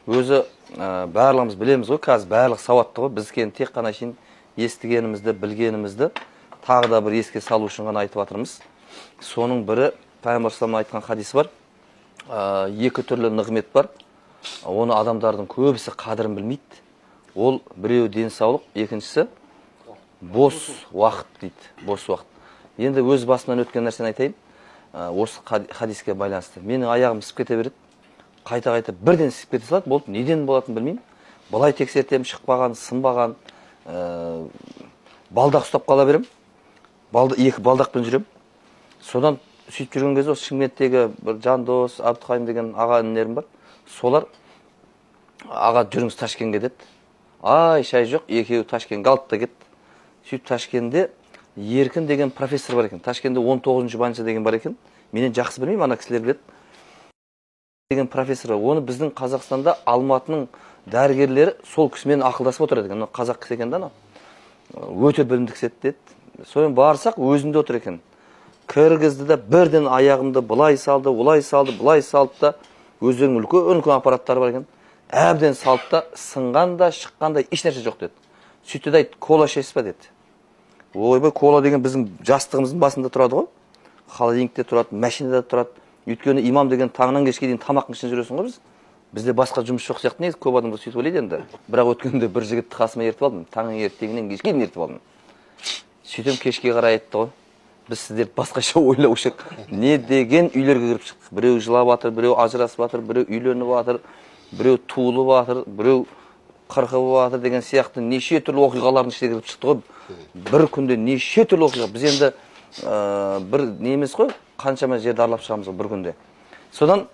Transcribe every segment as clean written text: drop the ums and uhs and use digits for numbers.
өзі барлығымыз білеміз ғой, қазір барлық сауатты ғой. Біз тек қана естігенімізді, білгенімізді тағы да бір еске салу үшін ғана айтып жатырмыз. Соның бірі Пайғамбар саллаллаху айтқан хадис бар. Екі түрлі нығмет бар. Оны адамдардың көбісі қадірін білмейді. Ол біреу денсаулық, екіншісі бос уақыт дейді. Бос уақыт. Енді өз басынан өткен нәрсені айтайын. Осы хадиске байланысты. Менің аяғым ісіп кете береді. Қайта-қайта бірден ісіп кете салады. Болды, неден болатынын білмеймін. Былай тексертем, шықпаған, сынбаған, балдақ ұстап қала берем. Екі балдақпен жүрем. Содан сөйтіп жүрген кезде осы Шымкенттегі бір Жандос, Абдықайым деген аға інілерім бар. Солар аға жүріңіз Ташкентке деді. Ай, шай жоқ, екеуі Ташкентке алып та кетті. Сөйтіп Ташкентте Еркін деген профессор бар екен. Ташкентте 19-шы больница деген бар екен. Менен жақсы білмеймін, ана кісілер біледі. Деген профессор бар. Оны біздің Қазақстанда Алматының дәрігерлері сол кісімен ақылдасып отырады екен. Қазақ кісі екен да, өте білімді кісі деді. Содан барсақ өзінде отыр екен. Кіргізді да бірден аяғымды былай салды, олай салды, былай салды да, өздерінің үлкен аппараттары бар екен. Әбден салды да, сынғанда, шыққанда еш нәрсе жоқ деді. Сөйтті де айтты, кола ішесіз ба деді. Ойбай, кола деген біздің жастығымыздың басында тұрады ғой. Холодильникте тұрады, машинада тұрады. Өйткені имам деген таңнан кешке дейін тамақтың ішінде жүресің ғой біз. Бізде басқа жұмыс жоқ сияқты негізі, көп адамдар сөйтіп ойлайды енді. Бірақ өткенде бір жігітті қасыма ертіп алдым. Таңның ертеңінен кешке дейін ертіп алдым. Сөйтем кешке қарай айтты ғой. Біз сіздерді басқаша ойлау керек. Не деген үйлерге кіріп шықтық. Біреу жылап жатыр, біреу ажырасып жатыр, біреу үйленіп жатыр, біреу туылып жатыр, біреу қырқып жатыр деген сияқты неше түрлі оқиғалардың ішіне кіріп шықты ғой. Бір күнде неше түрлі оқиға. Біз енді бір неміз ғой, қаншама жерді аралап шығамыз ғой бір күнде. Содан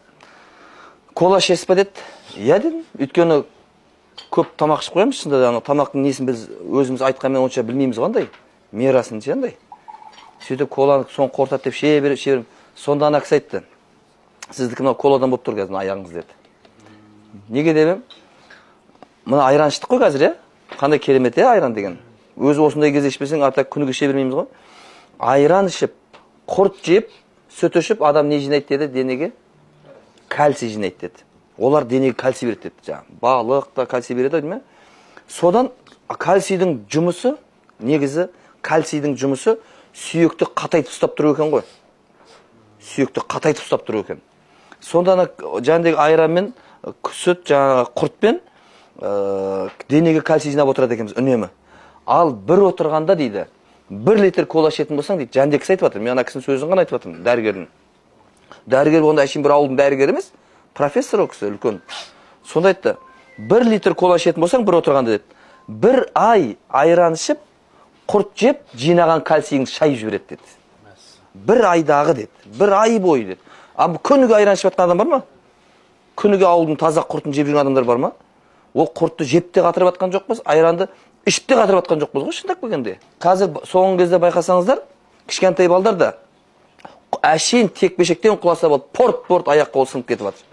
кола ішесіз ба деді. Иә дедім. Өйткені көп тамақ ішіп қоямыз, шынында да тамақтың несін біз өзіміз айтқанмен онша білмейміз қандай. Мерасын андай. Сөйтіп коланы соң қортады деп ше берем. Сонда ана кісі айтты. Сіздікі мынау коладан болып тұр қазір аяғыңыз деді. Неге демем? Мына айран іштік қой қазір, иә? Қандай керемет, иә, айран деген. Өзі осындай кезде ішпесең, артақ күніге іше бермейміз ғой. Айран ішіп, құрт жеп, сүт ішіп, адам не жинайды деді денеге? Кальций жинайды деді. Олар денеге кальций береді деді. Балық та кальций береді, değil mi? Содан кальцийдің жұмысы, негізі кальцийдің жұмысы сүйекті қатайтып ұстап тұру екен ғой. Сүйекті қатайтып ұстап тұру екен. Сонда жаңағы айранмен, сүт, жаңағы құртпен денеге кальций жинап отырады екенбіз үнемі. Ал бір отырғанда дейді, 1 литр кола ішетін болсаң дейді, жаңағы кісі айтып жатыр. Мен ана кісінің сөзін ғана айтып жатырмын, дәрігердің. Дәрігер онда әшейін бір ауылдың дәрігері емес, профессор ол кісі үлкен. Сонда айтты, 1 литр кола ішетін болсаң бір отырғанда деді, 1 ай айран ішіп, құрт жеп, жинаған кальцийіңді шайып жібереді деді. 1 айдағы деді, 1 ай бойы деді. Ал күніге айран ішіп жатқан адам бар ма? Күніге ауылдың таза құртын жеп жүрген адамдар бар ма? Ол құртты жеп те қатырып жатқан жоқпыз, айранды ішіп те қатырып жатқан жоқпыз ғой, шындап келгенде. Қазір соңғы кезде байқасаңыздар, кішкентай балдар да әшейін тек-бешектен құласа болды, порт-порт аяқ қол сынып кетіп жатыр.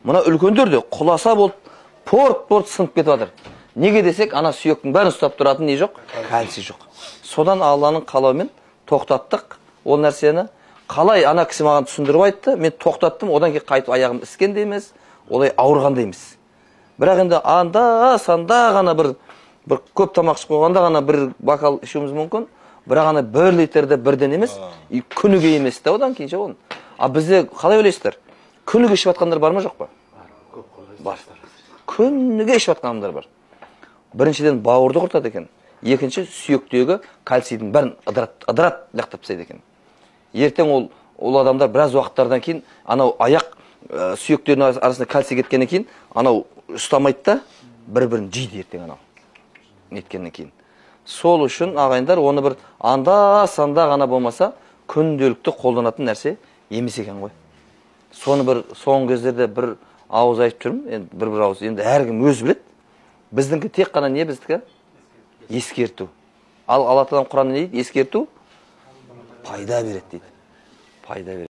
Мына үлкендер де құласа болды, порт-порт сынып кетіп жатыр. Неге десек, ана сүйектің бәрін ұстап тұратын не жоқ? Кальций жоқ. Содан Алланың қалауымен тоқтаттық ол нәрсені. Қалай ана кісі маған түсіндіріп айтты, мен тоқтаттым, одан кейін қайтып аяғым іскен де емес, олай ауырған да емес. Бірақ енді анда-санда ғана бір көп тамақ ішіп қойғанда ғана бір бокал ішуіміз мүмкін. Бірақ ана 1 литрді бірден емес, күніге емес те одан кейін ше оны. А бізде қалай ойлайсыздар? Күніге ішіп жатқандар бар ма жоқ па? Бар. Күніге ішіп жатқан адамдар бар. Біріншіден бауырды құртады екен. Екінші сүйектегі кальцийдің бәрін ыдырат лақтап тастайды екен. Ертең ол адамдар біраз уақыттардан кейін анау аяқ сүйектерінің арасында кальций кеткеннен кейін анау ұстамайды да бір-бірін жейді ертең анау. Неткеннен кейін. Сол үшін ағайындар оны бір анда-санда ғана болмаса күнделікті қолданатын нәрсе емес екен ғой. Соны бір соңғы кездерде бір ауыз айтып жүрмін, енді бір ауыз. Енді әркім өзі біледі. Біздіңкі тек қана не біздікі? Ескерту. Ал Алла Тағала Құранында не дейді? Ескерту пайда береді дейді. Пайда береді.